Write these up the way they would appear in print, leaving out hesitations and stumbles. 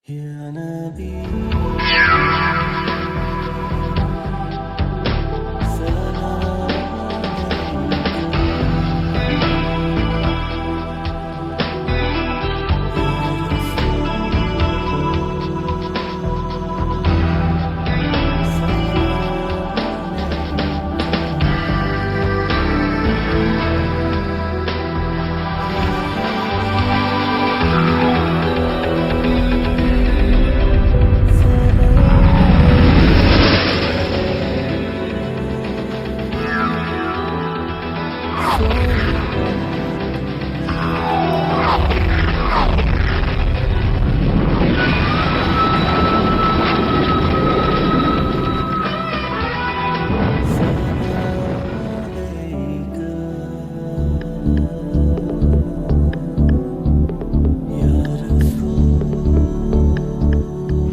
يا نبي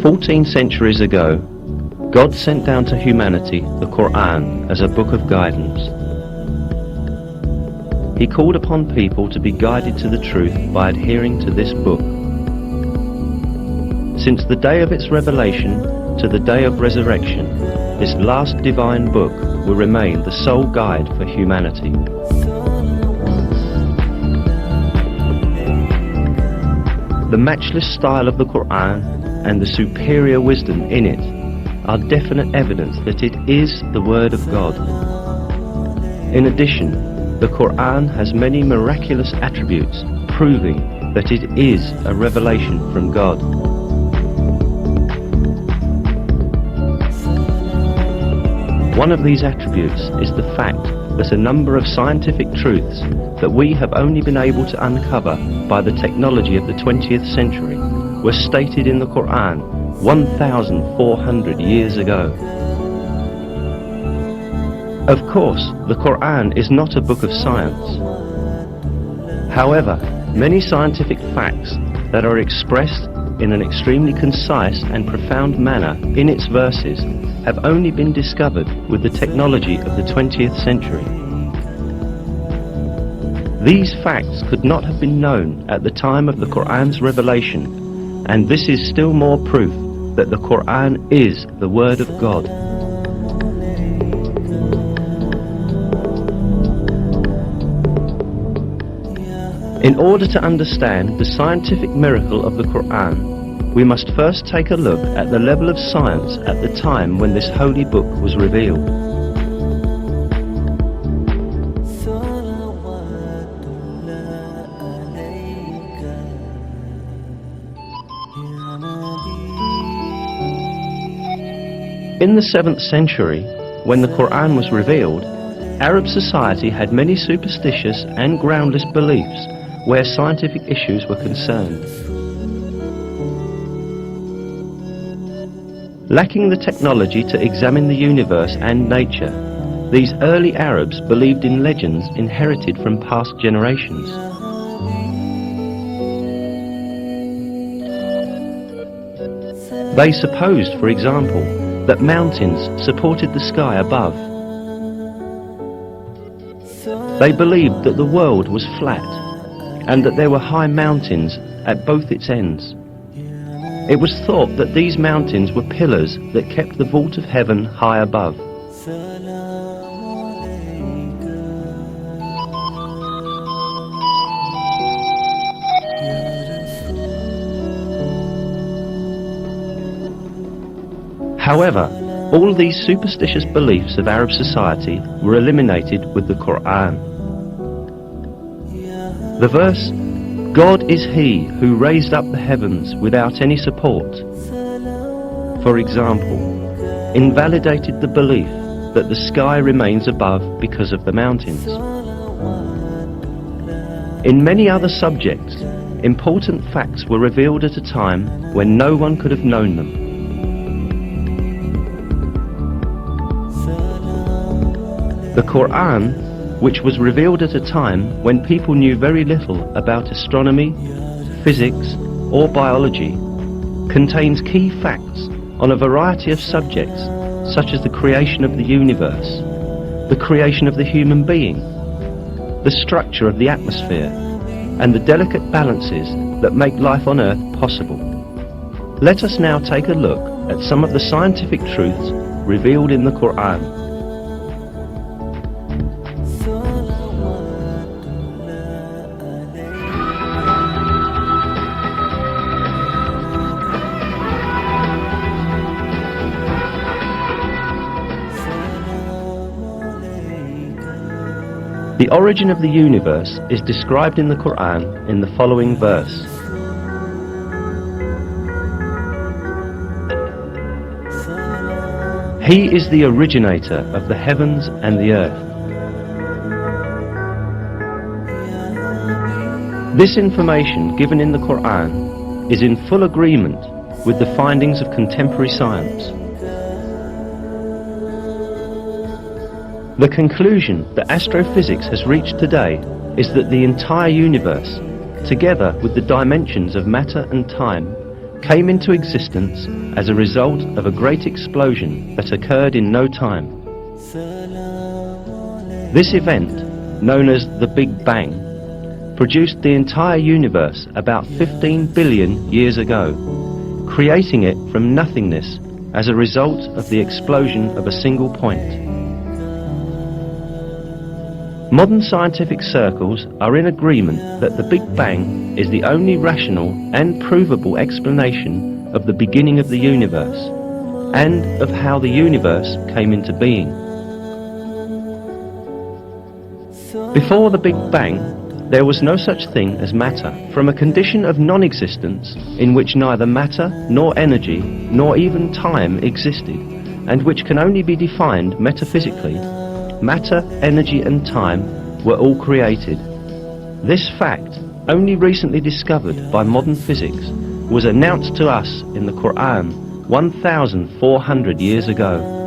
"14 centuries ago, God sent down to humanity the Qur'an as a book of guidance. He called upon people to be guided to the truth by adhering to this book. Since the day of its revelation to the day of resurrection, this last divine book will remain the sole guide for humanity. The matchless style of the Qur'an and the superior wisdom in it are definite evidence that it is the Word of God. In addition, the Qur'an has many miraculous attributes proving that it is a revelation from God. One of these attributes is the fact that a number of scientific truths that we have only been able to uncover by the technology of the 20th century were stated in the Qur'an 1,400 years ago. Of course, the Qur'an is not a book of science. However, many scientific facts that are expressed in an extremely concise and profound manner in its verses have only been discovered with the technology of the 20th century. These facts could not have been known at the time of the Qur'an's revelation, and this is still more proof that the Qur'an is the Word of God. In order to understand the scientific miracle of the Qur'an, we must first take a look at the level of science at the time when this holy book was revealed. In the 7th century, when the Qur'an was revealed, Arab society had many superstitious and groundless beliefs where scientific issues were concerned. Lacking the technology to examine the universe and nature, these early Arabs believed in legends inherited from past generations. They supposed, for example, that mountains supported the sky above. They believed that the world was flat and that there were high mountains at both its ends. It was thought that these mountains were pillars that kept the vault of heaven high above. However, all these superstitious beliefs of Arab society were eliminated with the Qur'an. The verse, "God is He who raised up the heavens without any support," for example, invalidated the belief that the sky remains above because of the mountains. In many other subjects, important facts were revealed at a time when no one could have known them. The Qur'an, which was revealed at a time when people knew very little about astronomy, physics, or biology, contains key facts on a variety of subjects such as the creation of the universe, the creation of the human being, the structure of the atmosphere, and the delicate balances that make life on Earth possible. Let us now take a look at some of the scientific truths revealed in the Qur'an. The origin of the universe is described in the Qur'an in the following verse. He is the originator of the heavens and the earth. This information given in the Qur'an is in full agreement with the findings of contemporary science. The conclusion that astrophysics has reached today is that the entire universe, together with the dimensions of matter and time, came into existence as a result of a great explosion that occurred in no time. This event, known as the Big Bang, produced the entire universe about 15 billion years ago, creating it from nothingness as a result of the explosion of a single point. Modern scientific circles are in agreement that the Big Bang is the only rational and provable explanation of the beginning of the universe and of how the universe came into being. Before the Big Bang, there was no such thing as matter. From a condition of non-existence in which neither matter nor energy nor even time existed, and which can only be defined metaphysically, matter, energy and time were all created. This fact, only recently discovered by modern physics, was announced to us in the Qur'an 1,400 years ago.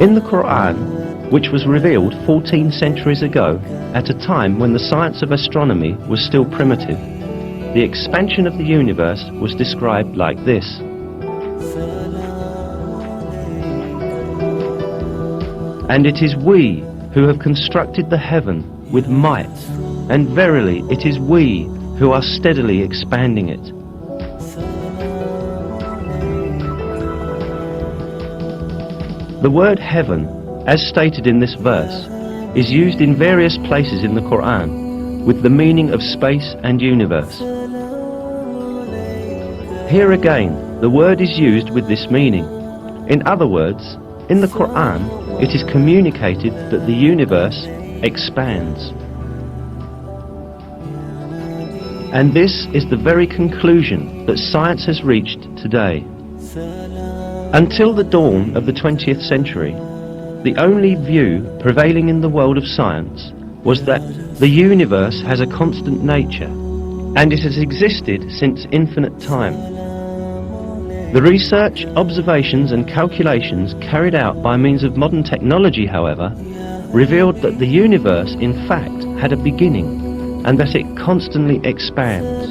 In the Qur'an, which was revealed 14 centuries ago, at a time when the science of astronomy was still primitive, the expansion of the universe was described like this. And it is we who have constructed the heaven with might, and verily it is we who are steadily expanding it. The word heaven, as stated in this verse, is used in various places in the Qur'an with the meaning of space and universe. Here again, the word is used with this meaning. In other words, in the Qur'an, it is communicated that the universe expands. And this is the very conclusion that science has reached today. Until the dawn of the 20th century, the only view prevailing in the world of science was that the universe has a constant nature, and it has existed since infinite time. The research, observations and calculations carried out by means of modern technology, however, revealed that the universe in fact had a beginning, and that it constantly expands.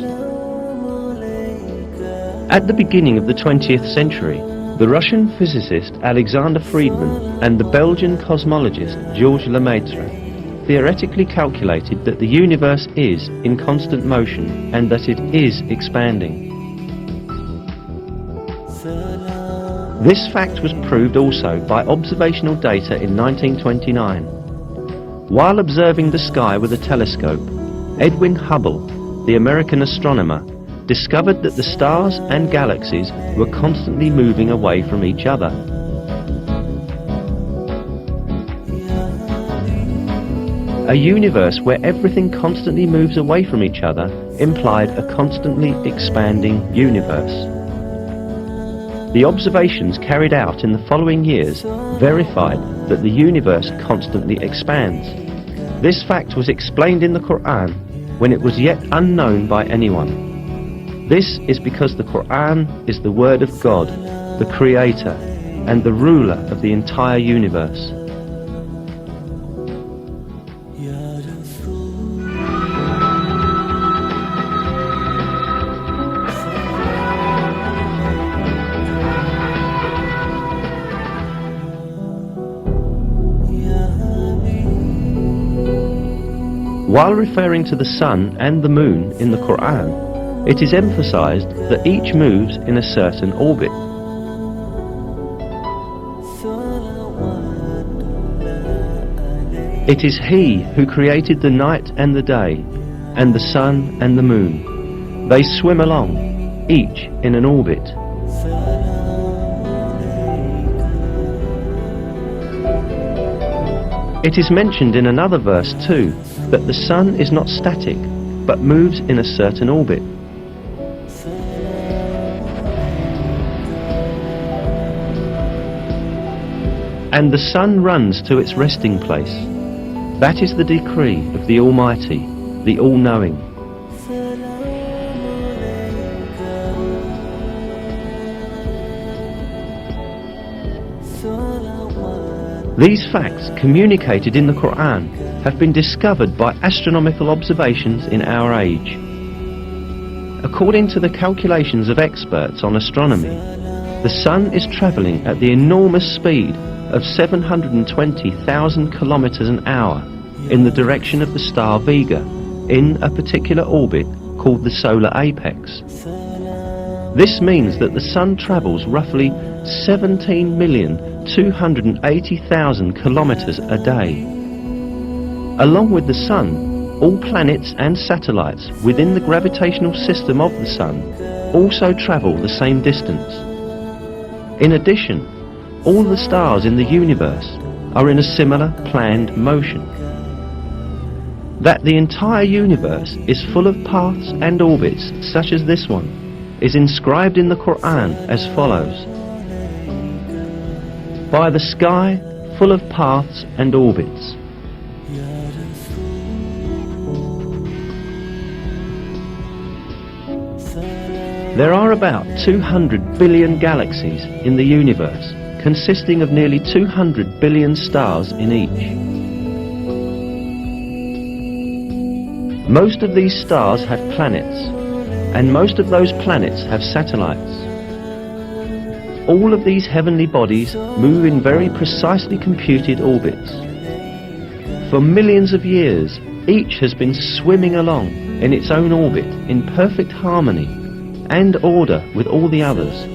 At the beginning of the 20th century, the Russian physicist Alexander Friedmann and the Belgian cosmologist Georges Lemaitre theoretically calculated that the universe is in constant motion and that it is expanding. This fact was proved also by observational data in 1929. While observing the sky with a telescope, Edwin Hubble, the American astronomer, discovered that the stars and galaxies were constantly moving away from each other. A universe where everything constantly moves away from each other implied a constantly expanding universe. The observations carried out in the following years verified that the universe constantly expands. This fact was explained in the Qur'an when it was yet unknown by anyone. This is because the Qur'an is the word of God, the Creator, and the ruler of the entire universe. While referring to the sun and the moon in the Qur'an, it is emphasized that each moves in a certain orbit. It is He who created the night and the day, and the sun and the moon. They swim along, each in an orbit. It is mentioned in another verse too, that the sun is not static, but moves in a certain orbit. And the sun runs to its resting place. That is the decree of the Almighty, the All-Knowing. These facts communicated in the Qur'an have been discovered by astronomical observations in our age. According to the calculations of experts on astronomy, the sun is travelling at the enormous speed of 720,000 kilometers an hour in the direction of the star Vega in a particular orbit called the solar apex. This means that the sun travels roughly 17,280,000 kilometers a day. Along with the sun, all planets and satellites within the gravitational system of the sun also travel the same distance. In addition, all the stars in the universe are in a similar planned motion. That the entire universe is full of paths and orbits such as this one is inscribed in the Qur'an as follows: by the sky full of paths and orbits. There are about 200 billion galaxies in the universe, consisting of nearly 200 billion stars in each. Most of these stars have planets, and most of those planets have satellites. All of these heavenly bodies move in very precisely computed orbits. For millions of years, each has been swimming along in its own orbit in perfect harmony and order with all the others.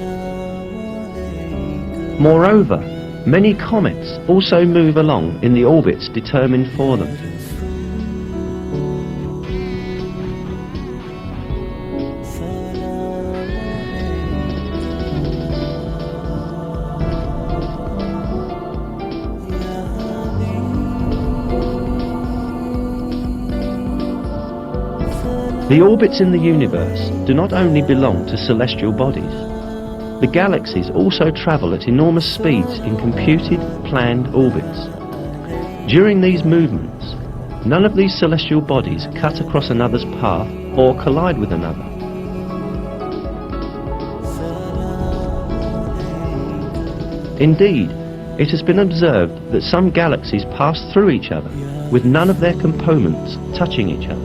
Moreover, many comets also move along in the orbits determined for them. The orbits in the universe do not only belong to celestial bodies. The galaxies also travel at enormous speeds in computed, planned orbits. During these movements, none of these celestial bodies cut across another's path or collide with another. Indeed, it has been observed that some galaxies pass through each other with none of their components touching each other.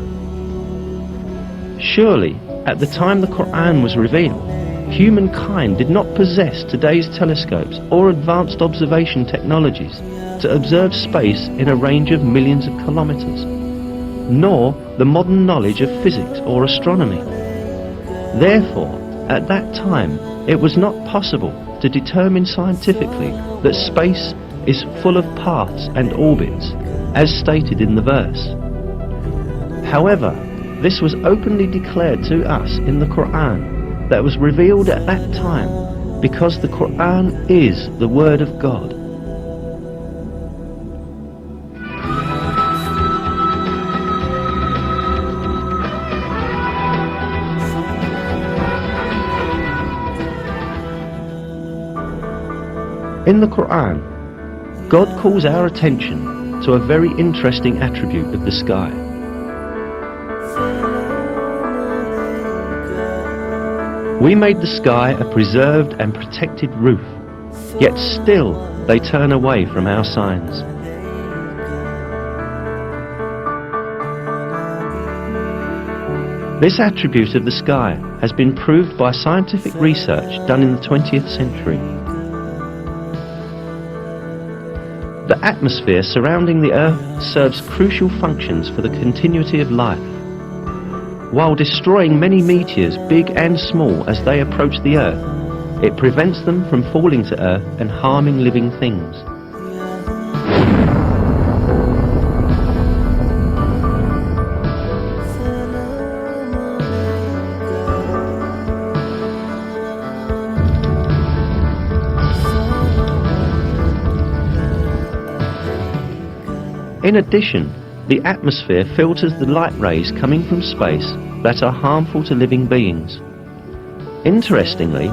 Surely, at the time the Qur'an was revealed, humankind did not possess today's telescopes or advanced observation technologies to observe space in a range of millions of kilometers, nor the modern knowledge of physics or astronomy. Therefore, at that time, it was not possible to determine scientifically that space is full of paths and orbits, as stated in the verse. However, this was openly declared to us in the Qur'an that was revealed at that time, because the Qur'an is the Word of God. In the Qur'an, God calls our attention to a very interesting attribute of the sky. We made the sky a preserved and protected roof, yet still they turn away from our signs. This attribute of the sky has been proved by scientific research done in the 20th century. The atmosphere surrounding the Earth serves crucial functions for the continuity of life. While destroying many meteors, big and small, as they approach the Earth, it prevents them from falling to Earth and harming living things. In addition, the atmosphere filters the light rays coming from space that are harmful to living beings. Interestingly,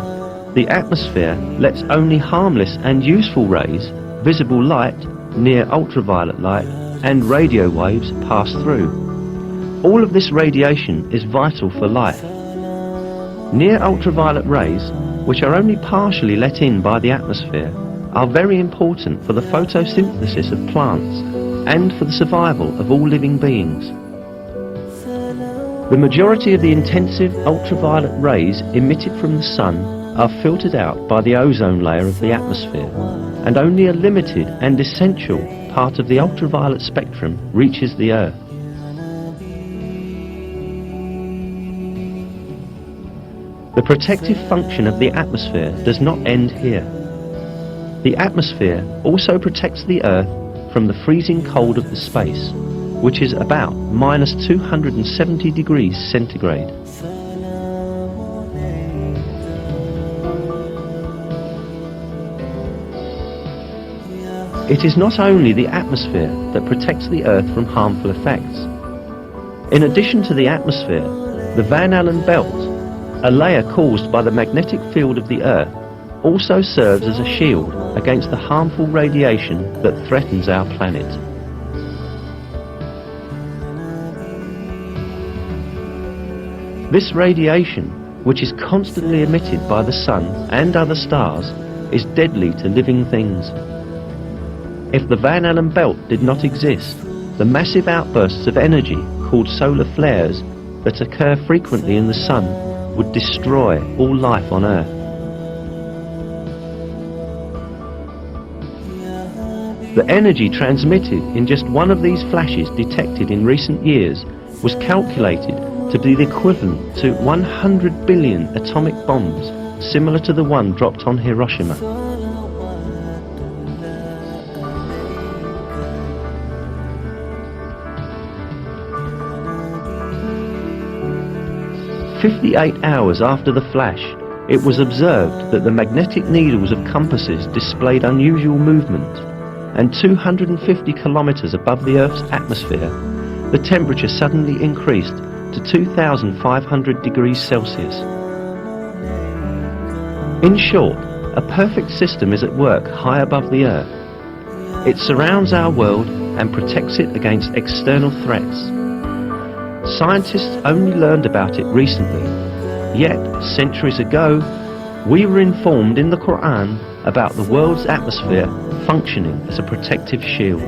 the atmosphere lets only harmless and useful rays, visible light, near ultraviolet light, and radio waves pass through. All of this radiation is vital for life. Near ultraviolet rays, which are only partially let in by the atmosphere, are very important for the photosynthesis of plants and for the survival of all living beings. The majority of the intensive ultraviolet rays emitted from the sun are filtered out by the ozone layer of the atmosphere, and only a limited and essential part of the ultraviolet spectrum reaches the Earth. The protective function of the atmosphere does not end here. The atmosphere also protects the Earth from the freezing cold of the space, which is about minus 270 degrees centigrade. It is not only the atmosphere that protects the Earth from harmful effects. In addition to the atmosphere, the Van Allen belt, a layer caused by the magnetic field of the Earth, also serves as a shield against the harmful radiation that threatens our planet. This radiation, which is constantly emitted by the sun and other stars, is deadly to living things. If the Van Allen belt did not exist, the massive outbursts of energy called solar flares that occur frequently in the sun would destroy all life on Earth. The energy transmitted in just one of these flashes detected in recent years was calculated to be the equivalent to 100 billion atomic bombs, similar to the one dropped on Hiroshima. "58 hours after the flash, it was observed that the magnetic needles of compasses displayed unusual movement, and 250 kilometers above the Earth's atmosphere, the temperature suddenly increased to 2,500 degrees Celsius. In short, a perfect system is at work high above the Earth. It surrounds our world and protects it against external threats. Scientists only learned about it recently, yet centuries ago we were informed in the Qur'an about the world's atmosphere functioning as a protective shield.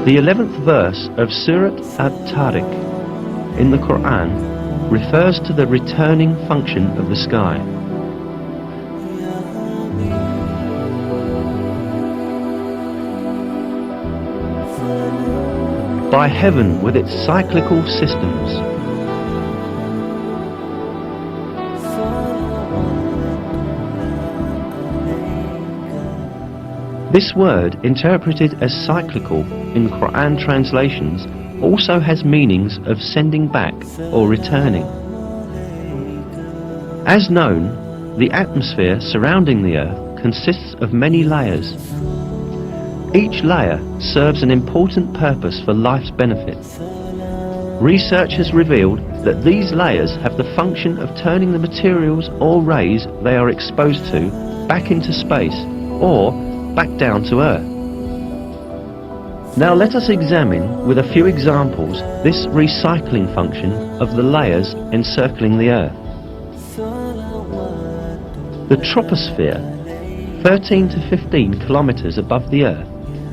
The 11th verse of Surat At-Tariq in the Qur'an refers to the returning function of the sky. By heaven with its cyclical systems. This word, interpreted as cyclical in Qur'an translations, also has meanings of sending back or returning. As known, the atmosphere surrounding the Earth consists of many layers. Each layer serves an important purpose for life's benefit. Research has revealed that these layers have the function of turning the materials or rays they are exposed to back into space or back down to Earth. Now let us examine with a few examples this recycling function of the layers encircling the Earth. The troposphere, 13 to 15 kilometers above the Earth,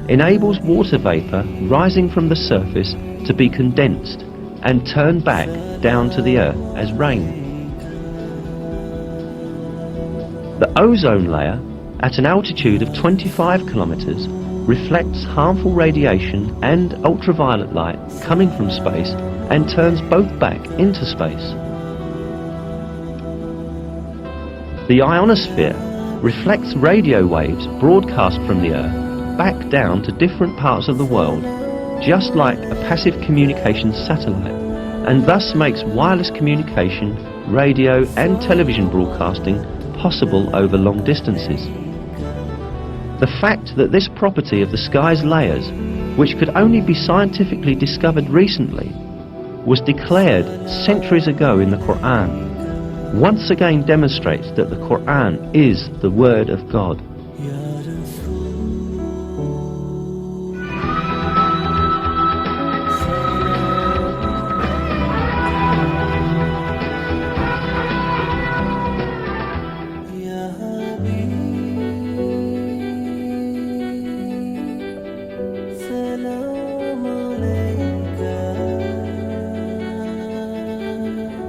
enables water vapor rising from the surface to be condensed and turned back down to the Earth as rain. The ozone layer, at an altitude of 25 kilometers, reflects harmful radiation and ultraviolet light coming from space and turns both back into space. The ionosphere reflects radio waves broadcast from the Earth back down to different parts of the world, just like a passive communications satellite, and thus makes wireless communication, radio and television broadcasting possible over long distances. The fact that this property of the sky's layers, which could only be scientifically discovered recently, was declared centuries ago in the Qur'an, once again demonstrates that the Qur'an is the Word of God.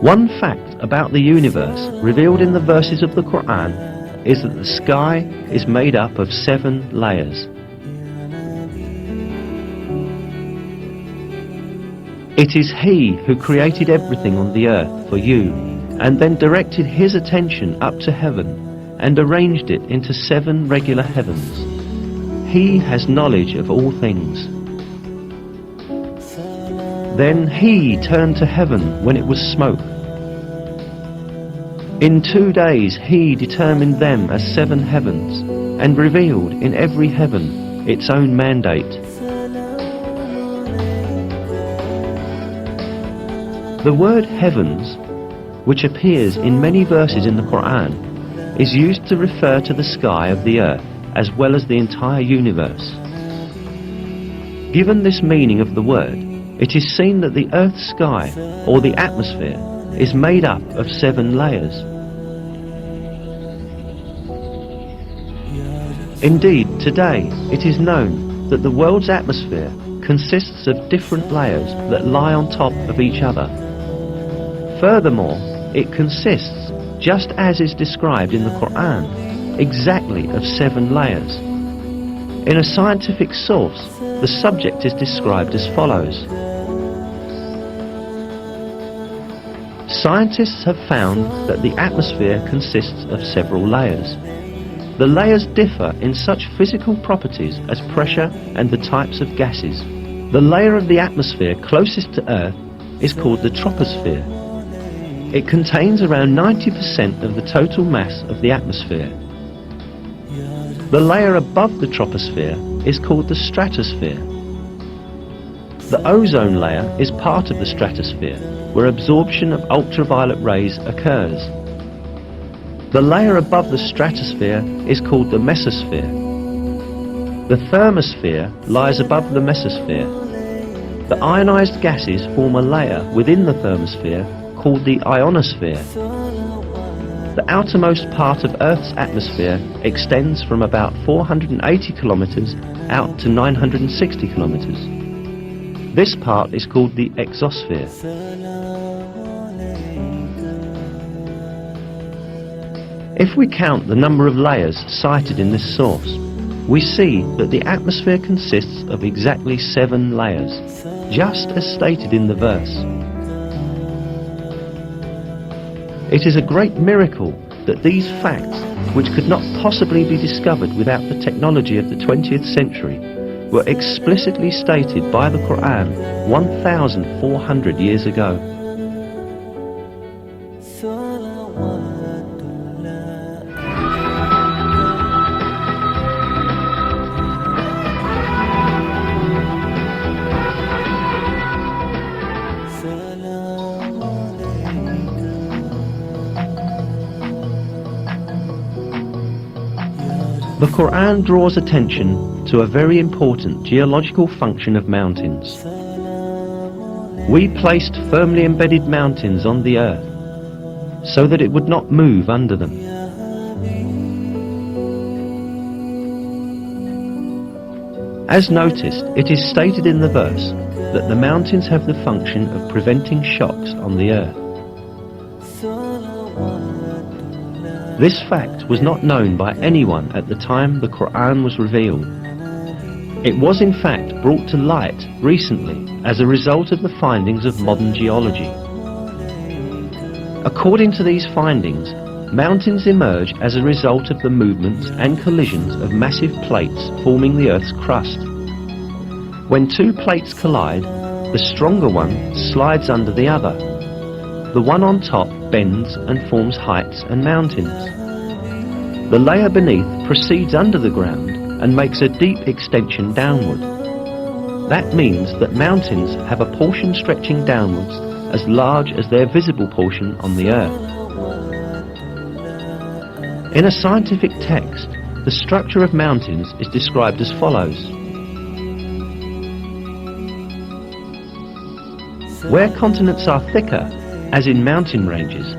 One fact about the universe revealed in the verses of the Qur'an is that the sky is made up of 7 layers. It is He who created everything on the earth for you and then directed His attention up to heaven and arranged it into 7 regular heavens. He has knowledge of all things. Then He turned to heaven when it was smoke. In 2 days He determined them as 7 heavens and revealed in every heaven its own mandate. The word heavens, which appears in many verses in the Qur'an, is used to refer to the sky of the earth as well as the entire universe. Given this meaning of the word, it is seen that the Earth's sky, or the atmosphere, is made up of 7 layers. Indeed, today it is known that the world's atmosphere consists of different layers that lie on top of each other. Furthermore, it consists, just as is described in the Qur'an, exactly of 7 layers. In a scientific source, the subject is described as follows. Scientists have found that the atmosphere consists of several layers. The layers differ in such physical properties as pressure and the types of gases. The layer of the atmosphere closest to Earth is called the troposphere. It contains around 90% of the total mass of the atmosphere. The layer above the troposphere is called the stratosphere. The ozone layer is part of the stratosphere, where absorption of ultraviolet rays occurs. The layer above the stratosphere is called the mesosphere. The thermosphere lies above the mesosphere. The ionized gases form a layer within the thermosphere called the ionosphere. The outermost part of Earth's atmosphere extends from about 480 kilometers out to 960 kilometers. This part is called the exosphere. If we count the number of layers cited in this source, we see that the atmosphere consists of exactly 7 layers, just as stated in the verse. It is a great miracle that these facts, which could not possibly be discovered without the technology of the 20th century, were explicitly stated by the Qur'an 1,400 years ago. The Qur'an draws attention to a very important geological function of mountains. We placed firmly embedded mountains on the earth so that it would not move under them. As noticed, it is stated in the verse that the mountains have the function of preventing shocks on the earth. This fact was not known by anyone at the time the Qur'an was revealed. It was in fact brought to light recently as a result of the findings of modern geology. According to these findings, mountains emerge as a result of the movements and collisions of massive plates forming the Earth's crust. When two plates collide, the stronger one slides under the other. The one on top bends and forms heights and mountains. The layer beneath proceeds under the ground and makes a deep extension downward. That means that mountains have a portion stretching downwards as large as their visible portion on the Earth. In a scientific text, the structure of mountains is described as follows. Where continents are thicker, as in mountain ranges,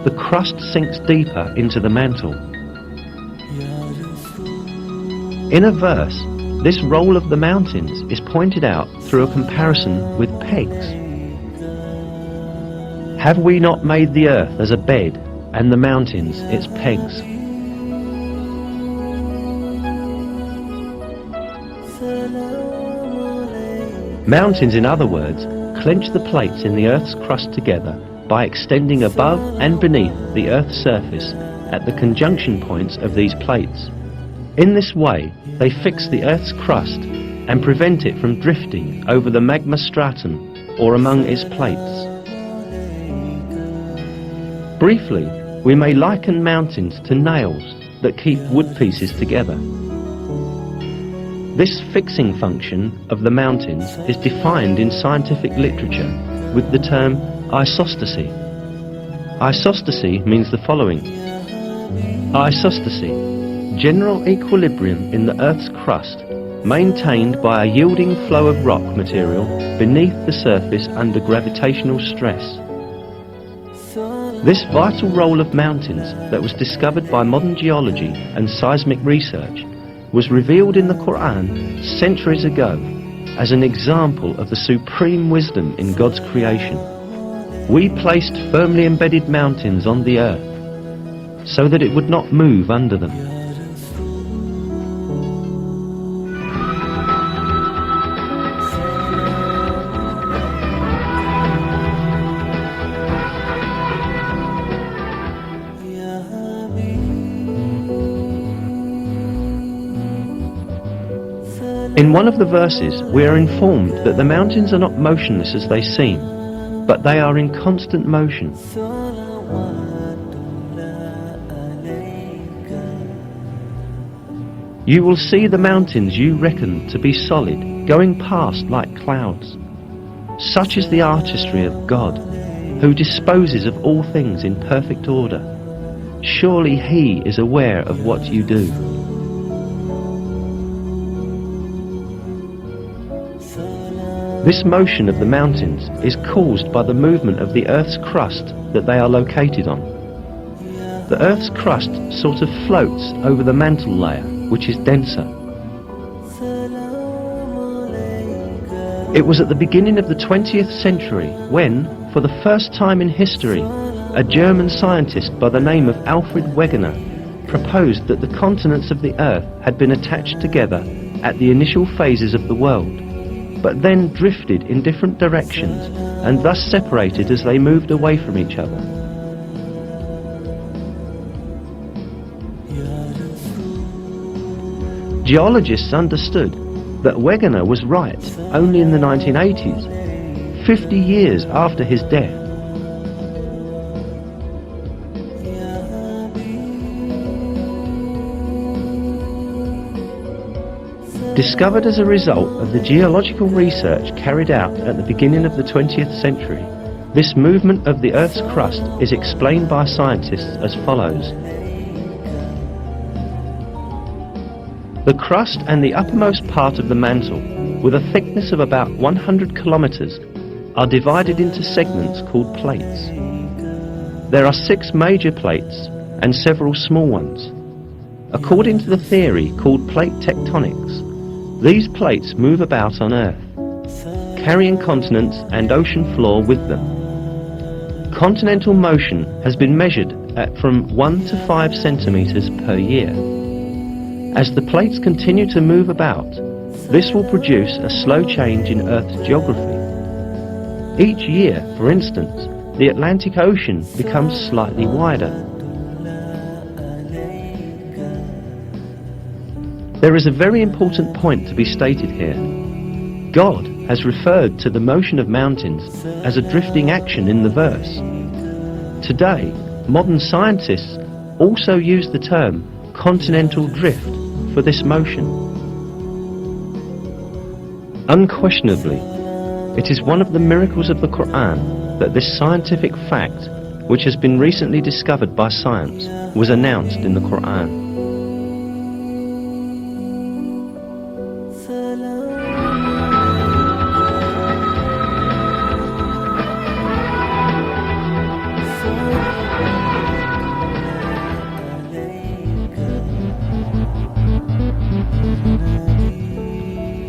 the crust sinks deeper into the mantle. In a verse, this role of the mountains is pointed out through a comparison with pegs. Have we not made the earth as a bed, and the mountains its pegs? Mountains, in other words, clench the plates in the earth's crust together by extending above and beneath the earth's surface at the conjunction points of these plates. In this way, they fix the earth's crust and prevent it from drifting over the magma stratum or among its plates. Briefly, we may liken mountains to nails that keep wood pieces together. This fixing function of the mountains is defined in scientific literature with the term isostasy. Isostasy means the following. Isostasy, general equilibrium in the Earth's crust, maintained by a yielding flow of rock material beneath the surface under gravitational stress. This vital role of mountains that was discovered by modern geology and seismic research was revealed in the Qur'an centuries ago as an example of the supreme wisdom in God's creation. We placed firmly embedded mountains on the earth so that it would not move under them. In one of the verses, we are informed that the mountains are not motionless as they seem, but they are in constant motion. You will see the mountains you reckon to be solid going past like clouds. Such is the artistry of God, who disposes of all things in perfect order. Surely He is aware of what you do. This motion of the mountains is caused by the movement of the Earth's crust that they are located on. The Earth's crust sort of floats over the mantle layer, which is denser. It was at the beginning of the 20th century when, for the first time in history, a German scientist by the name of Alfred Wegener proposed that the continents of the Earth had been attached together at the initial phases of the world, but then drifted in different directions and thus separated as they moved away from each other. Geologists understood that Wegener was right only in the 1980s, 50 years after his death. Discovered as a result of the geological research carried out at the beginning of the 20th century, this movement of the Earth's crust is explained by scientists as follows. The crust and the uppermost part of the mantle, with a thickness of about 100 kilometers, are divided into segments called plates. There are 6 major plates and several small ones. According to the theory called plate tectonics, These plates move about on Earth, carrying continents and ocean floor with them. Continental motion has been measured at from 1 to 5 centimeters per year. As the plates continue to move about, this will produce a slow change in Earth's geography. Each year, for instance, the Atlantic Ocean becomes slightly wider. There is a very important point to be stated here. God has referred to the motion of mountains as a drifting action in the verse. Today, modern scientists also use the term continental drift for this motion. Unquestionably, it is one of the miracles of the Qur'an that this scientific fact, which has been recently discovered by science, was announced in the Qur'an.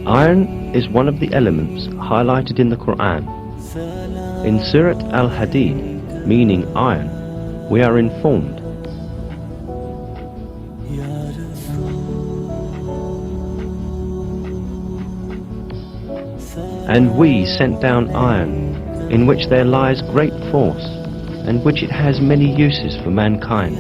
Iron is one of the elements highlighted in the Qur'an. In Surat al-Hadid, meaning iron, we are informed, "And we sent down iron, in which there lies great force, and which it has many uses for mankind."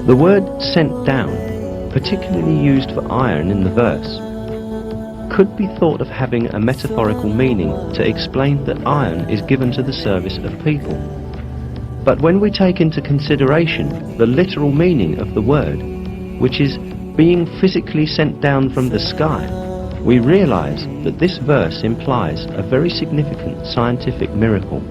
The word "sent down," particularly used for iron in the verse, could be thought of having a metaphorical meaning to explain that iron is given to the service of people. But when we take into consideration the literal meaning of the word, which is being physically sent down from the sky, we realize that this verse implies a very significant scientific miracle.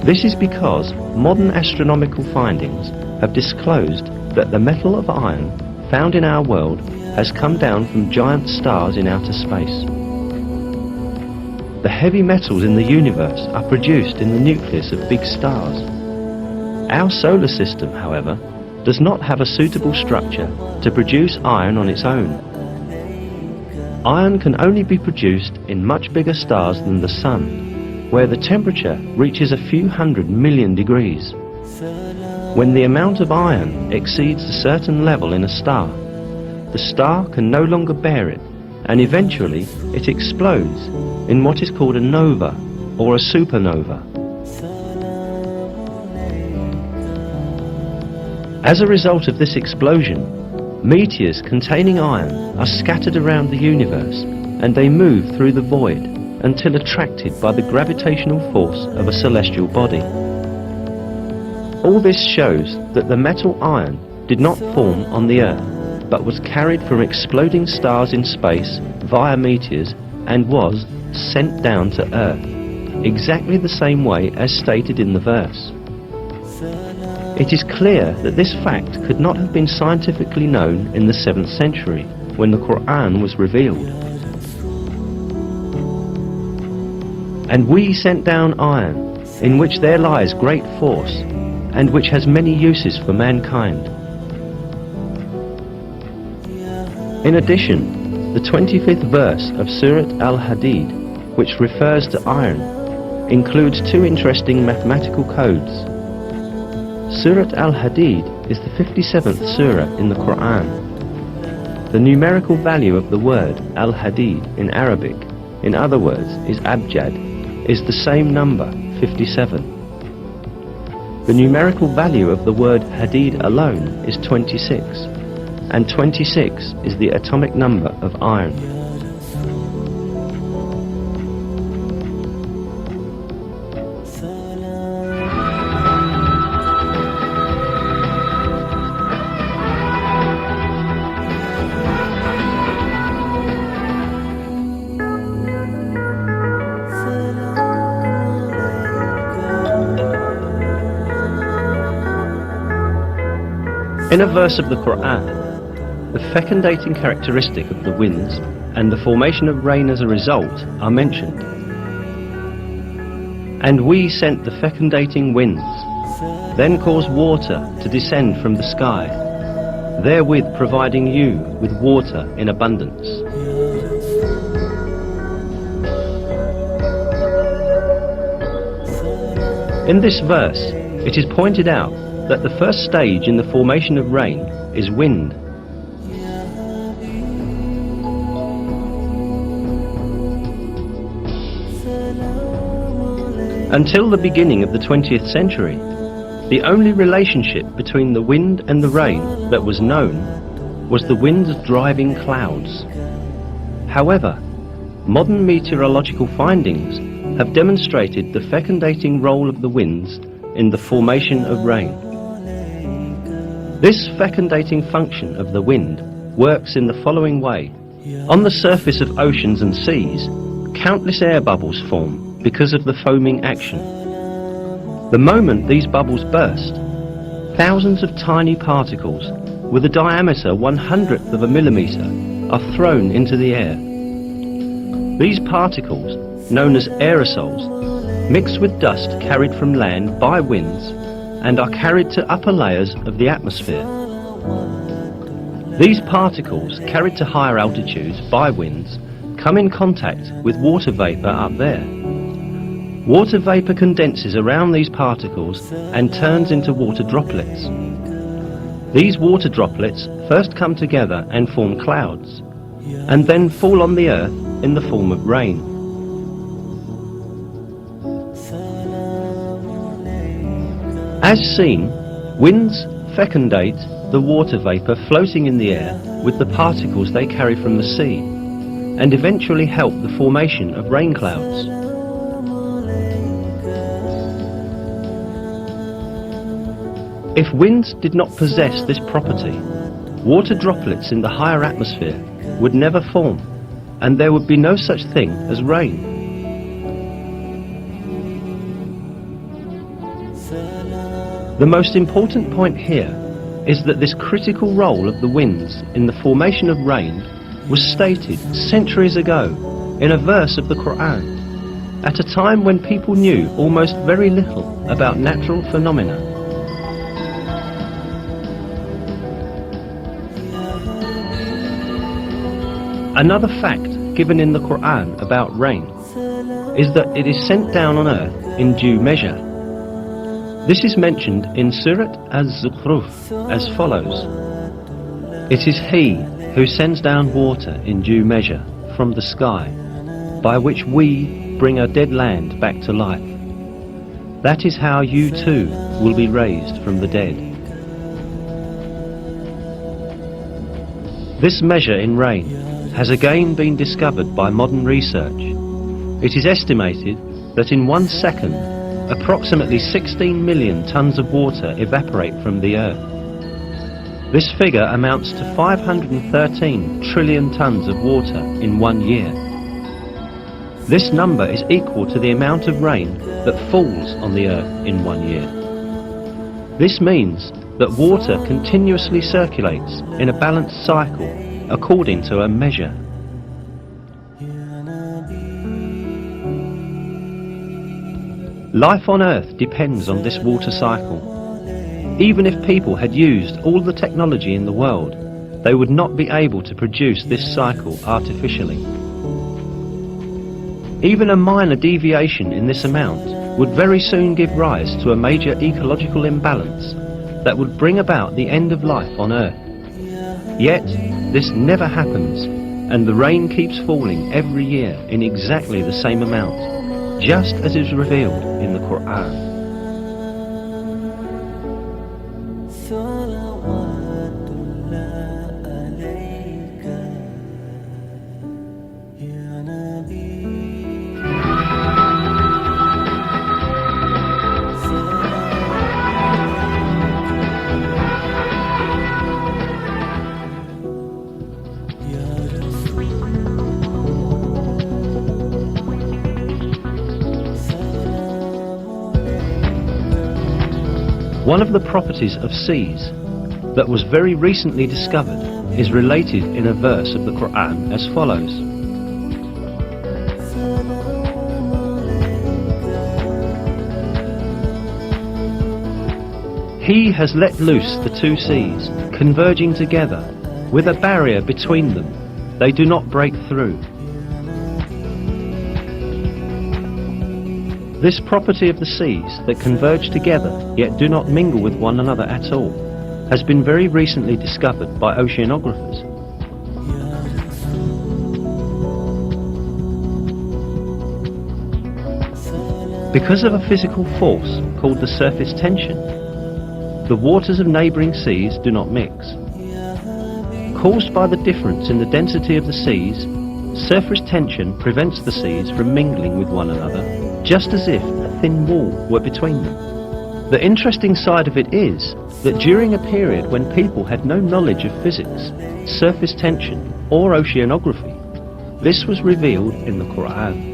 This is because modern astronomical findings have disclosed that the metal of iron found in our world has come down from giant stars in outer space. The heavy metals in the universe are produced in the nucleus of big stars. Our solar system, however, does not have a suitable structure to produce iron on its own. Iron can only be produced in much bigger stars than the Sun, where the temperature reaches a few 100 million degrees. When the amount of iron exceeds a certain level in a star, the star can no longer bear it, and eventually it explodes in what is called a nova or a supernova. As a result of this explosion, meteors containing iron are scattered around the universe, and they move through the void until attracted by the gravitational force of a celestial body. All this shows that the metal iron did not form on the Earth, but was carried from exploding stars in space via meteors and was sent down to Earth, exactly the same way as stated in the verse. It is clear that this fact could not have been scientifically known in the 7th century, when the Qur'an was revealed. "And we sent down iron, in which there lies great force, and which has many uses for mankind." In addition, the 25th verse of Surat al-Hadid, which refers to iron, includes two interesting mathematical codes. Surat al-Hadid is the 57th surah in the Qur'an. The numerical value of the word al-Hadid in Arabic, in other words, is abjad, is the same number, 57. The numerical value of the word hadid alone is 26, and 26 is the atomic number of iron. In a verse of the Qur'an, the fecundating characteristic of the winds and the formation of rain as a result are mentioned. And we sent the fecundating winds, then caused water to descend from the sky, therewith providing you with water in abundance. In this verse, it is pointed out that the first stage in the formation of rain is wind. Until the beginning of the 20th century, the only relationship between the wind and the rain that was known was the wind's driving clouds. However, modern meteorological findings have demonstrated the fecundating role of the winds in the formation of rain. This fecundating function of the wind works in the following way. On the surface of oceans and seas, countless air bubbles form because of the foaming action. The moment these bubbles burst, thousands of tiny particles with a diameter 1/100th of a millimeter are thrown into the air. These particles, known as aerosols, mix with dust carried from land by winds and are carried to upper layers of the atmosphere. These particles, carried to higher altitudes by winds, come in contact with water vapor up there. Water vapor condenses around these particles and turns into water droplets. These water droplets first come together and form clouds, and then fall on the earth in the form of rain. As seen, winds fecundate the water vapor floating in the air with the particles they carry from the sea, and eventually help the formation of rain clouds. If winds did not possess this property, water droplets in the higher atmosphere would never form, and there would be no such thing as rain. The most important point here is that this critical role of the winds in the formation of rain was stated centuries ago in a verse of the Qur'an, at a time when people knew almost very little about natural phenomena. Another fact given in the Qur'an about rain is that it is sent down on earth in due measure. This is mentioned in Surat Az-Zukhruf as follows: "It is He who sends down water in due measure from the sky, by which we bring a dead land back to life. That is how you too will be raised from the dead." This measure in rain has again been discovered by modern research. It is estimated that in 1 second, approximately 16 million tons of water evaporate from the earth. This figure amounts to 513 trillion tons of water in 1 year. This number is equal to the amount of rain that falls on the earth in 1 year. This means that water continuously circulates in a balanced cycle according to a measure. Life on Earth depends on this water cycle. Even if people had used all the technology in the world, they would not be able to produce this cycle artificially. Even a minor deviation in this amount would very soon give rise to a major ecological imbalance that would bring about the end of life on Earth. Yet, this never happens, and the rain keeps falling every year in exactly the same amount, just as is revealed in the Qur'an. One of the properties of seas that was very recently discovered is related in a verse of the Qur'an as follows: He has let loose the two seas, converging together, with a barrier between them. They do not break through. This property of the seas that converge together yet do not mingle with one another at all has been very recently discovered by oceanographers. Because of a physical force called the surface tension, the waters of neighbouring seas do not mix. Caused by the difference in the density of the seas, surface tension prevents the seas from mingling with one another, just as if a thin wall were between them. The interesting side of it is that during a period when people had no knowledge of physics, surface tension or oceanography, this was revealed in the Qur'an.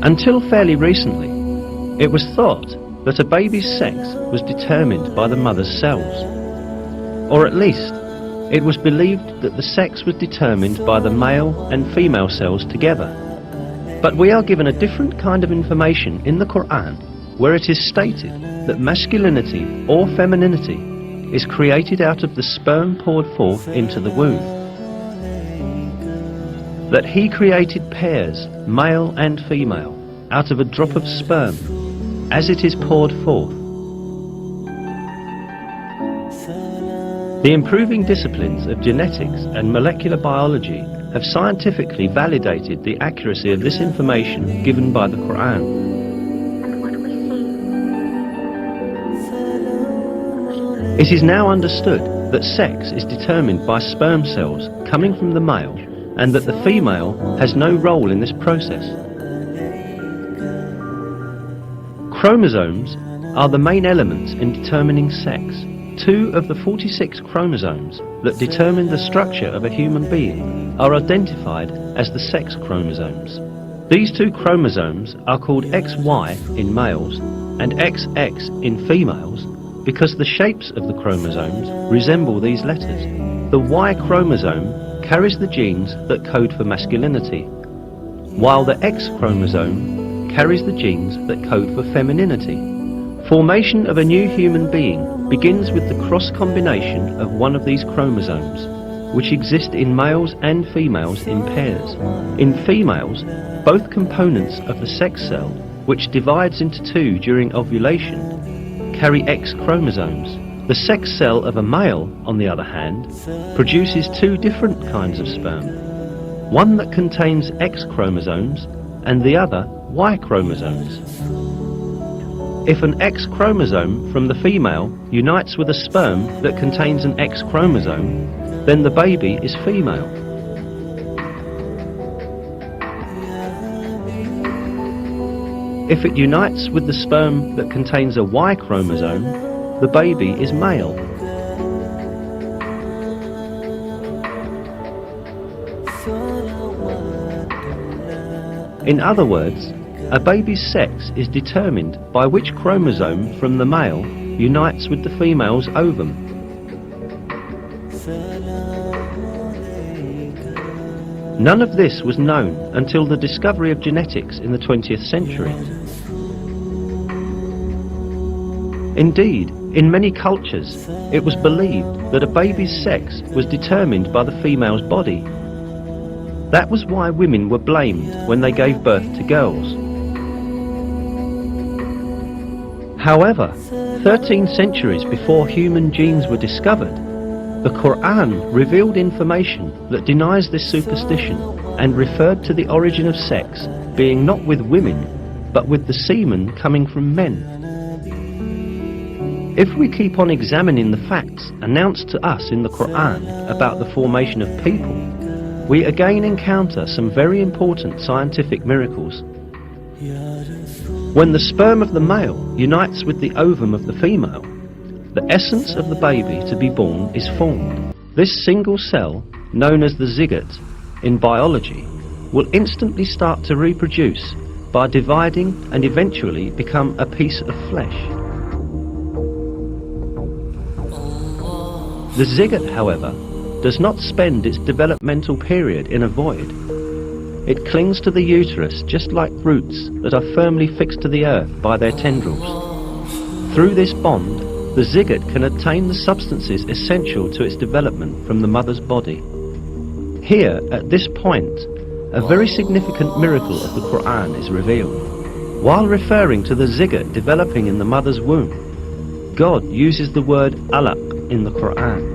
Until fairly recently, it was thought that a baby's sex was determined by the mother's cells. Or at least, it was believed that the sex was determined by the male and female cells together. But we are given a different kind of information in the Qur'an, where it is stated that masculinity or femininity is created out of the sperm poured forth into the womb. That he created pairs, male and female, out of a drop of sperm, as it is poured forth. The improving disciplines of genetics and molecular biology have scientifically validated the accuracy of this information given by the Qur'an. It is now understood that sex is determined by sperm cells coming from the male, and that the female has no role in this process. Chromosomes are the main elements in determining sex. 2 of the 46 chromosomes that determine the structure of a human being are identified as the sex chromosomes. These 2 chromosomes are called XY in males and XX in females because the shapes of the chromosomes resemble these letters. The Y chromosome carries the genes that code for masculinity, while the X chromosome carries the genes that code for femininity. Formation of a new human being begins with the cross combination of one of these chromosomes, which exist in males and females in pairs. In females, both components of the sex cell, which divides into 2 during ovulation, carry X chromosomes. The sex cell of a male, on the other hand, produces 2 different kinds of sperm, one that contains X chromosomes and the other Y chromosomes. If an X chromosome from the female unites with a sperm that contains an X chromosome, then the baby is female. If it unites with the sperm that contains a Y chromosome, the baby is male. In other words, a baby's sex is determined by which chromosome from the male unites with the female's ovum. None of this was known until the discovery of genetics in the 20th century. Indeed, in many cultures, it was believed that a baby's sex was determined by the female's body. That was why women were blamed when they gave birth to girls. However, 13 centuries before human genes were discovered, the Qur'an revealed information that denies this superstition and referred to the origin of sex being not with women, but with the semen coming from men. If we keep on examining the facts announced to us in the Qur'an about the formation of people, we again encounter some very important scientific miracles. When the sperm of the male unites with the ovum of the female, the essence of the baby to be born is formed. This single cell known as the zygote in biology, will instantly start to reproduce by dividing and eventually become a piece of flesh. The zygote, however, does not spend its developmental period in a void. It clings to the uterus just like roots that are firmly fixed to the earth by their tendrils. Through this bond, the zygote can obtain the substances essential to its development from the mother's body. Here, at this point, a very significant miracle of the Qur'an is revealed. While referring to the zygote developing in the mother's womb, God uses the word alaq in the Qur'an.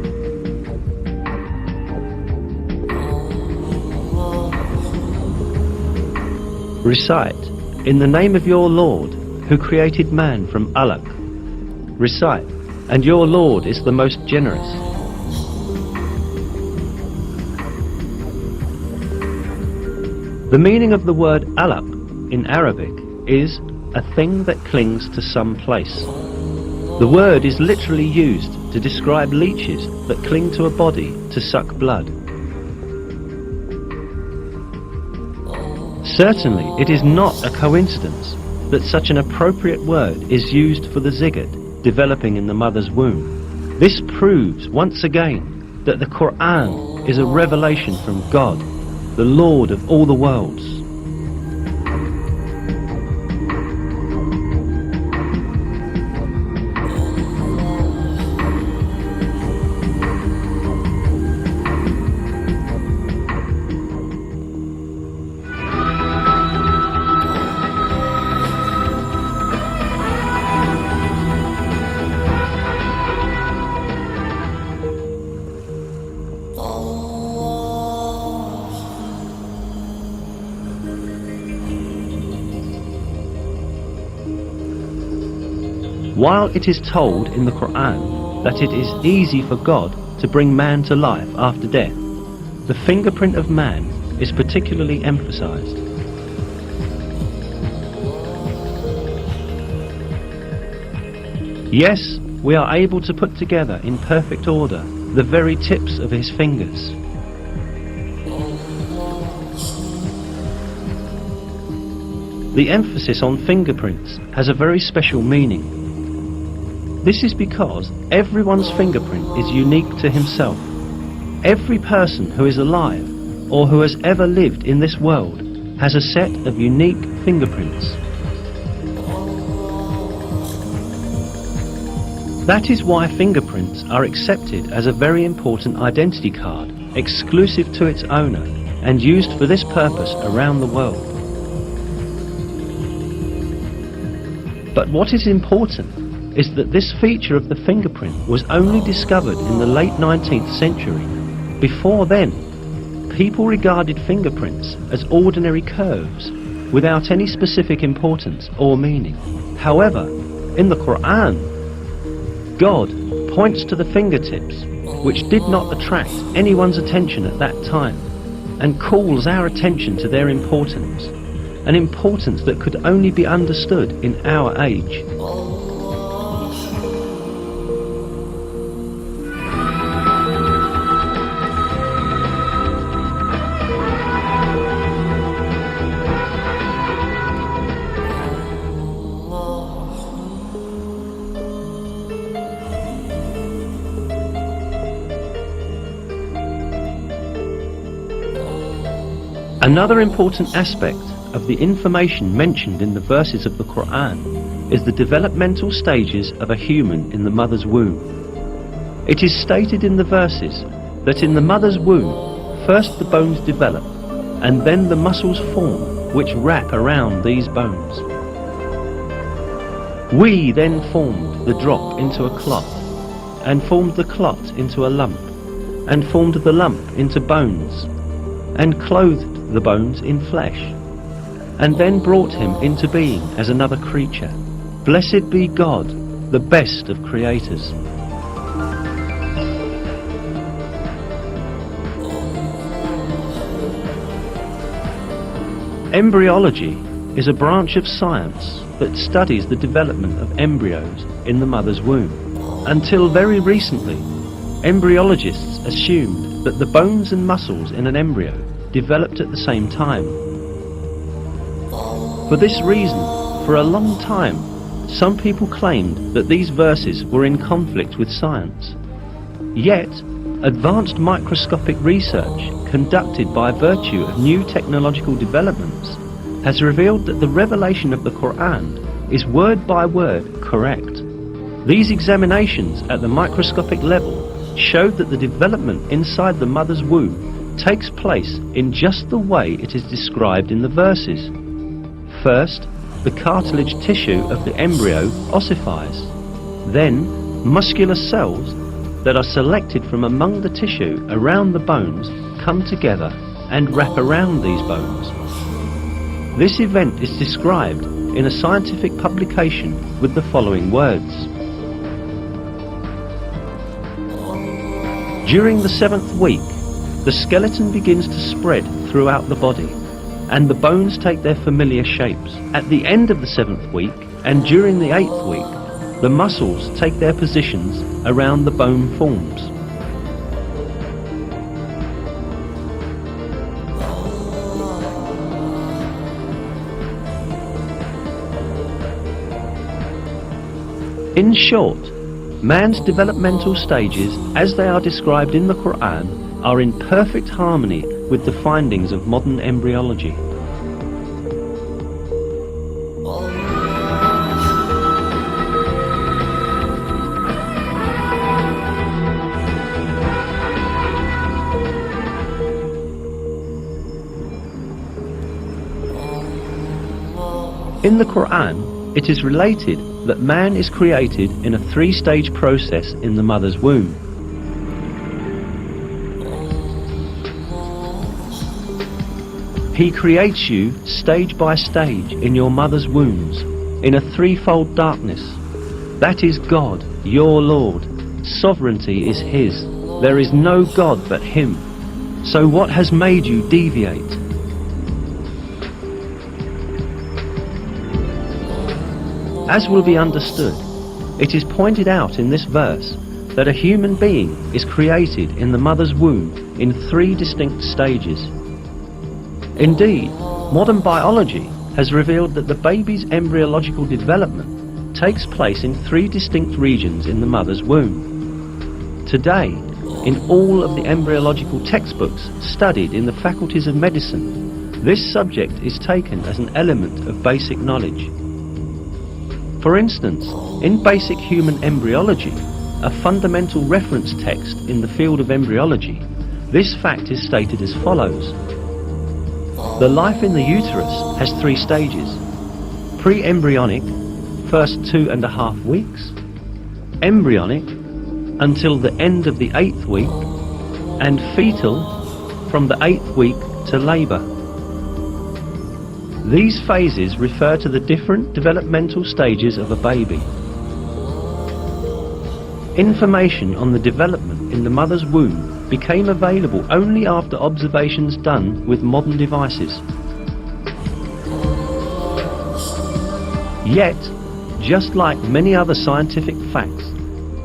Recite, in the name of your Lord, who created man from alaq. Recite, and your Lord is the most generous. The meaning of the word alaq in Arabic is a thing that clings to some place. The word is literally used to describe leeches that cling to a body to suck blood. Certainly, it is not a coincidence that such an appropriate word is used for the zygote developing in the mother's womb. This proves once again that the Qur'an is a revelation from God, the Lord of all the worlds. While it is told in the Qur'an that it is easy for God to bring man to life after death, the fingerprint of man is particularly emphasized. Yes, we are able to put together in perfect order the very tips of his fingers. The emphasis on fingerprints has a very special meaning. This is because everyone's fingerprint is unique to himself. Every person who is alive or who has ever lived in this world has a set of unique fingerprints. That is why fingerprints are accepted as a very important identity card, exclusive to its owner and used for this purpose around the world. But what is important is that this feature of the fingerprint was only discovered in the late 19th century. Before then, people regarded fingerprints as ordinary curves without any specific importance or meaning. However, in the Qur'an, God points to the fingertips, which did not attract anyone's attention at that time, and calls our attention to their importance, an importance that could only be understood in our age. Another important aspect of the information mentioned in the verses of the Qur'an is the developmental stages of a human in the mother's womb. It is stated in the verses that in the mother's womb, first the bones develop, and then the muscles form which wrap around these bones. We then formed the drop into a clot, and formed the clot into a lump, and formed the lump into bones, and clothed the bones in flesh, and then brought him into being as another creature. Blessed be God, the best of creators. Embryology is a branch of science that studies the development of embryos in the mother's womb. Until very recently, Embryologists assumed that the bones and muscles in an embryo developed at the same time. For this reason, for a long time, some people claimed that these verses were in conflict with science. Yet, advanced microscopic research conducted by virtue of new technological developments has revealed that the revelation of the Qur'an is word by word correct. These examinations at the microscopic level showed that the development inside the mother's womb takes place in just the way it is described in the verses. First, the cartilage tissue of the embryo ossifies. Then, muscular cells that are selected from among the tissue around the bones come together and wrap around these bones. This event is described in a scientific publication with the following words. During the 7th week, the skeleton begins to spread throughout the body, and the bones take their familiar shapes. At the end of the 7th week, and during the 8th week, the muscles take their positions around the bone forms. In short, man's developmental stages, as they are described in the Qur'an, are in perfect harmony with the findings of modern embryology. In the Qur'an, it is related that man is created in a 3-stage process in the mother's womb. He creates you stage by stage in your mother's wombs, in a 3-fold darkness. That is God, your Lord. Sovereignty is His. There is no God but Him. So what has made you deviate? As will be understood, it is pointed out in this verse that a human being is created in the mother's womb in 3 distinct stages. Indeed, modern biology has revealed that the baby's embryological development takes place in 3 distinct regions in the mother's womb. Today, in all of the embryological textbooks studied in the faculties of medicine, this subject is taken as an element of basic knowledge. For instance, in Basic Human Embryology, a fundamental reference text in the field of embryology, this fact is stated as follows. The life in the uterus has 3 stages. Pre-embryonic, first 2.5 weeks, embryonic, until the end of the 8th week, and fetal, from the 8th week to labour. These phases refer to the different developmental stages of a baby. Information on the development in the mother's womb became available only after observations done with modern devices. Yet, just like many other scientific facts,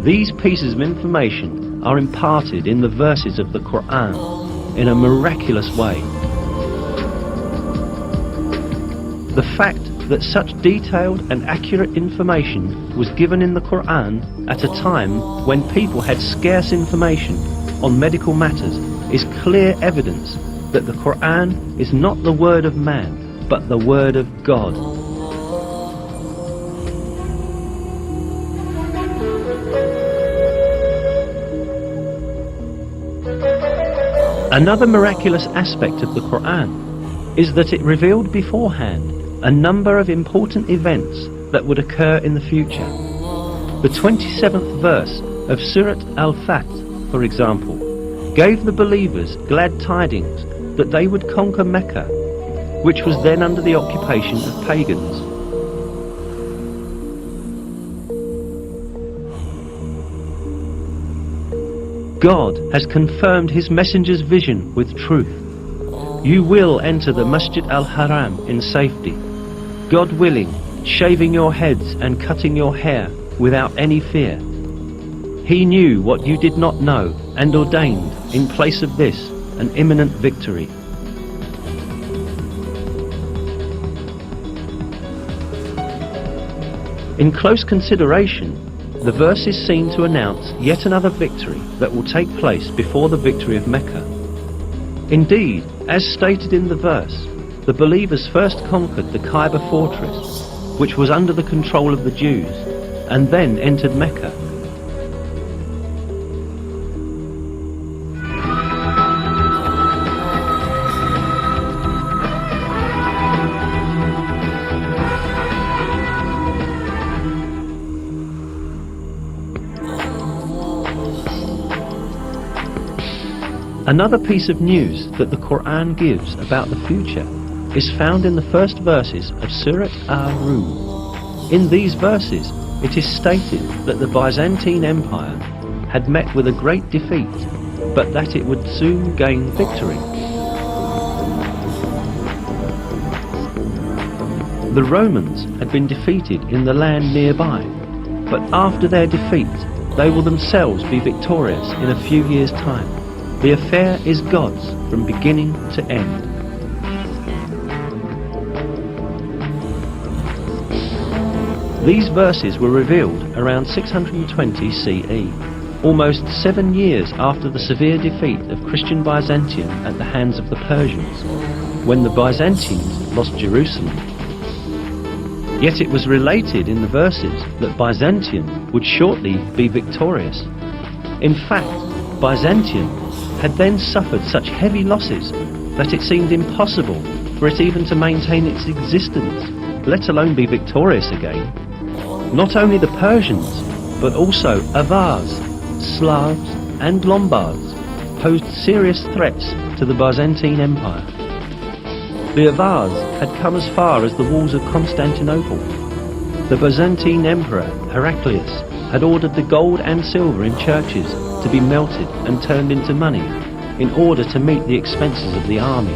these pieces of information are imparted in the verses of the Qur'an in a miraculous way. The fact that such detailed and accurate information was given in the Qur'an at a time when people had scarce information on medical matters is clear evidence that the Qur'an is not the word of man, but the word of God. Another miraculous aspect of the Qur'an is that it revealed beforehand a number of important events that would occur in the future. The 27th verse of Surat Al-Fath, for example, gave the believers glad tidings that they would conquer Mecca, which was then under the occupation of pagans. God has confirmed His messenger's vision with truth. You will enter the Masjid al-Haram in safety, God willing, shaving your heads and cutting your hair without any fear. He knew what you did not know and ordained, in place of this, an imminent victory. In close consideration, the verses seem to announce yet another victory that will take place before the victory of Mecca. Indeed, as stated in the verse, the believers first conquered the Kaaba fortress, which was under the control of the Jews, and then entered Mecca. Another piece of news that the Qur'an gives about the future is found in the first verses of Surat Ar-Rum. In these verses, it is stated that the Byzantine Empire had met with a great defeat, but that it would soon gain victory. The Romans had been defeated in the land nearby, but after their defeat, they will themselves be victorious in a few years' time. The affair is God's from beginning to end. These verses were revealed around 620 CE, almost 7 years after the severe defeat of Christian Byzantium at the hands of the Persians, when the Byzantines lost Jerusalem. Yet it was related in the verses that Byzantium would shortly be victorious. In fact, Byzantium had then suffered such heavy losses that it seemed impossible for it even to maintain its existence, let alone be victorious again. Not only the Persians, but also Avars, Slavs and Lombards posed serious threats to the Byzantine Empire. The Avars had come as far as the walls of Constantinople. The Byzantine Emperor Heraclius had ordered the gold and silver in churches to be melted and turned into money in order to meet the expenses of the army.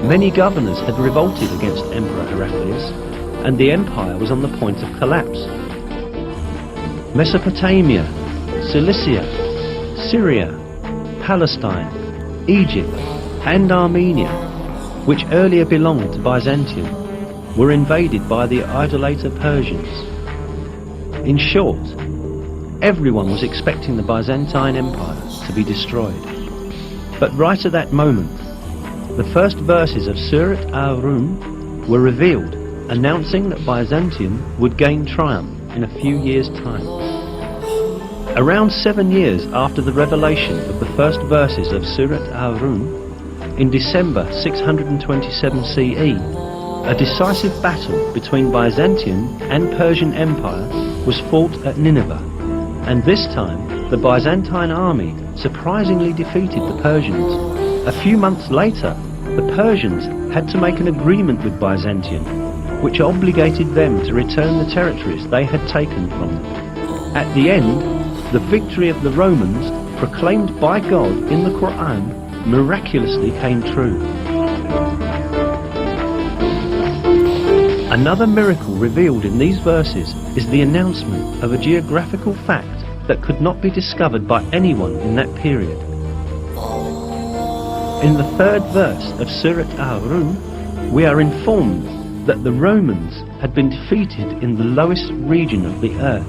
Many governors had revolted against Emperor Heraclius, and the empire was on the point of collapse. Mesopotamia, Cilicia, Syria, Palestine, Egypt and Armenia, which earlier belonged to Byzantium, were invaded by the idolater Persians. In short, everyone was expecting the Byzantine Empire to be destroyed. But right at that moment, the first verses of Surat Ar-Rum were revealed, announcing that Byzantium would gain triumph in a few years' time. Around 7 years after the revelation of the first verses of Surat Ar-Rum, in December 627 CE, a decisive battle between Byzantium and Persian Empire was fought at Nineveh, and this time the Byzantine army surprisingly defeated the Persians. A few months later, the Persians had to make an agreement with Byzantium, which obligated them to return the territories they had taken from them. At the end, the victory of the Romans, proclaimed by God in the Qur'an, miraculously came true. Another miracle revealed in these verses is the announcement of a geographical fact that could not be discovered by anyone in that period. In the third verse of Surat Ar-Rum, we are informed that the Romans had been defeated in the lowest region of the earth.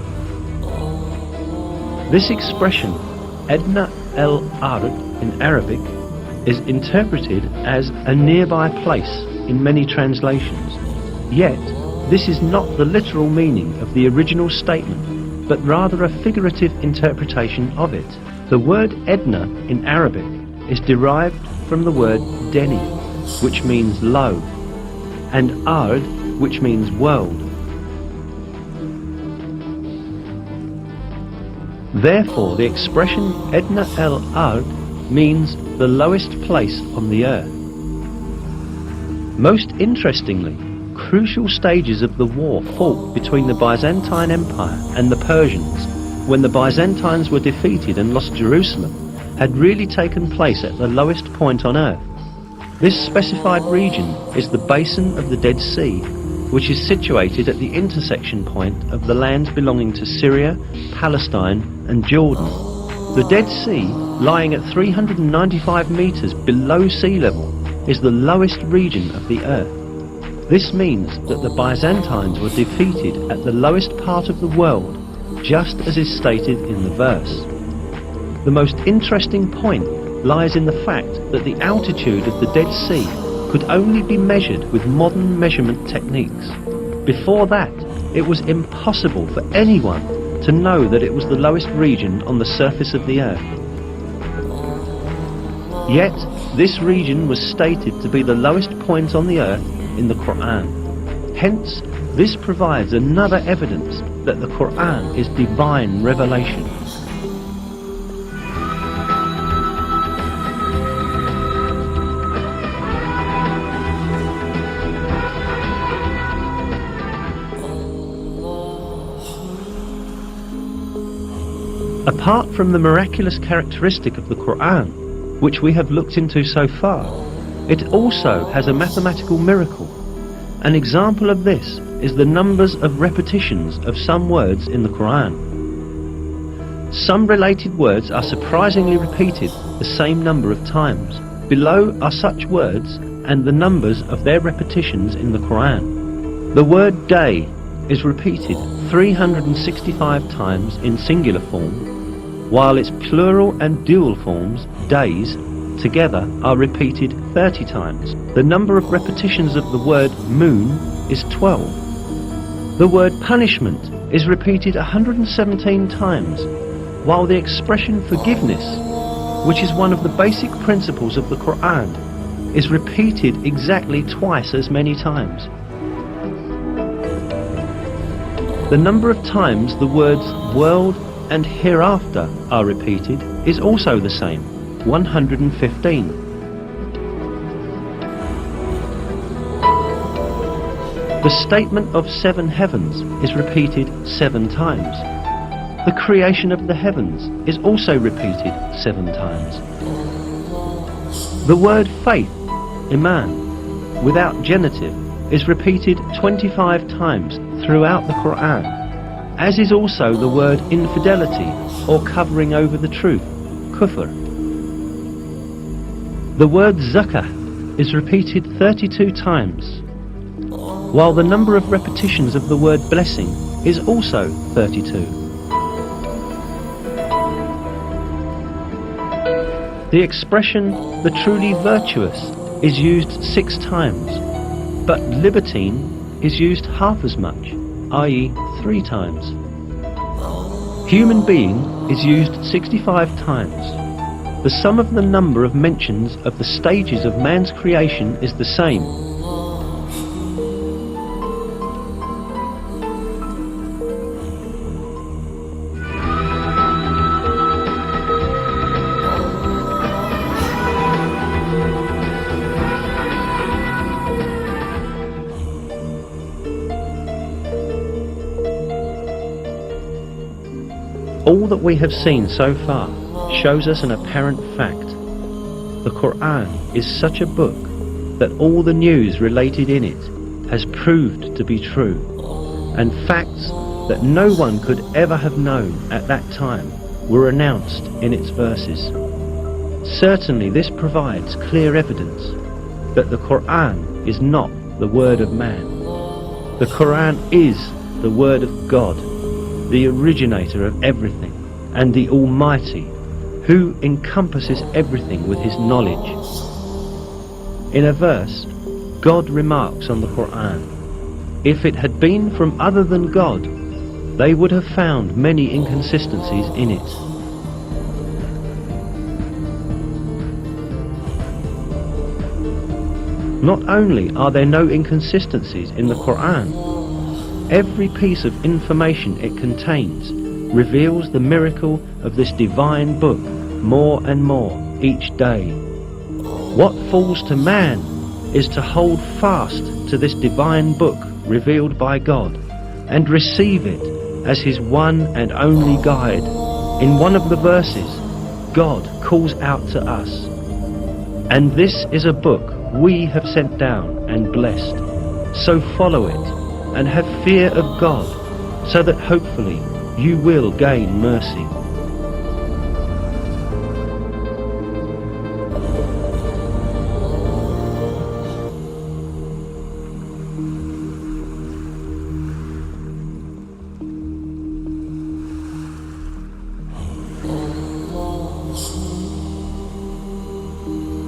This expression, Adna al-Ard in Arabic, is interpreted as a nearby place in many translations. Yet, this is not the literal meaning of the original statement, but rather a figurative interpretation of it. The word Edna in Arabic is derived from the word Deni, which means low, and Ard, which means world. Therefore, the expression Edna al-Ard means the lowest place on the earth. Most interestingly, crucial stages of the war fought between the Byzantine Empire and the Persians, when the Byzantines were defeated and lost Jerusalem, had really taken place at the lowest point on earth. This specified region is the basin of the Dead Sea, which is situated at the intersection point of the lands belonging to Syria, Palestine and Jordan. The Dead Sea, lying at 395 meters below sea level, is the lowest region of the earth. This means that the Byzantines were defeated at the lowest part of the world, just as is stated in the verse. The most interesting point lies in the fact that the altitude of the Dead Sea could only be measured with modern measurement techniques. Before that, it was impossible for anyone to know that it was the lowest region on the surface of the earth. Yet, this region was stated to be the lowest point on the earth in the Qur'an. Hence, this provides another evidence that the Qur'an is divine revelation. Apart from the miraculous characteristic of the Qur'an, which we have looked into so far, it also has a mathematical miracle. An example of this is the numbers of repetitions of some words in the Qur'an. Some related words are surprisingly repeated the same number of times. Below are such words and the numbers of their repetitions in the Qur'an. The word day is repeated 365 times in singular form, while its plural and dual forms, days, together are repeated 30 times. The number of repetitions of the word moon is 12. The word punishment is repeated 117 times, while the expression forgiveness, which is one of the basic principles of the Qur'an, is repeated exactly twice as many times. The number of times the words world and hereafter are repeated is also the same, 115. The statement of 7 heavens is repeated 7 times. The creation of the heavens is also repeated 7 times. The word faith, iman, without genitive, is repeated 25 times throughout the Qur'an, as is also the word infidelity or covering over the truth, kufr. The word zakah is repeated 32 times, while the number of repetitions of the word blessing is also 32. The expression the truly virtuous is used 6 times, but libertine is used half as much, i.e. 3 times. Human being is used 65 times. The sum of the number of mentions of the stages of man's creation is the same. All that we have seen so far shows us an apparent fact. The Qur'an is such a book that all the news related in it has proved to be true, and facts that no one could ever have known at that time were announced in its verses. Certainly this provides clear evidence that the Qur'an is not the word of man. The Qur'an is the word of God, the originator of everything, and the Almighty, who encompasses everything with his knowledge. In a verse, God remarks on the Qur'an, if it had been from other than God, they would have found many inconsistencies in it. Not only are there no inconsistencies in the Qur'an, every piece of information it contains reveals the miracle of this divine book more and more each day. What falls to man is to hold fast to this divine book revealed by God and receive it as his one and only guide. In one of the verses, God calls out to us, "And this is a book we have sent down and blessed, so follow it and have fear of God, so that hopefully you will gain mercy.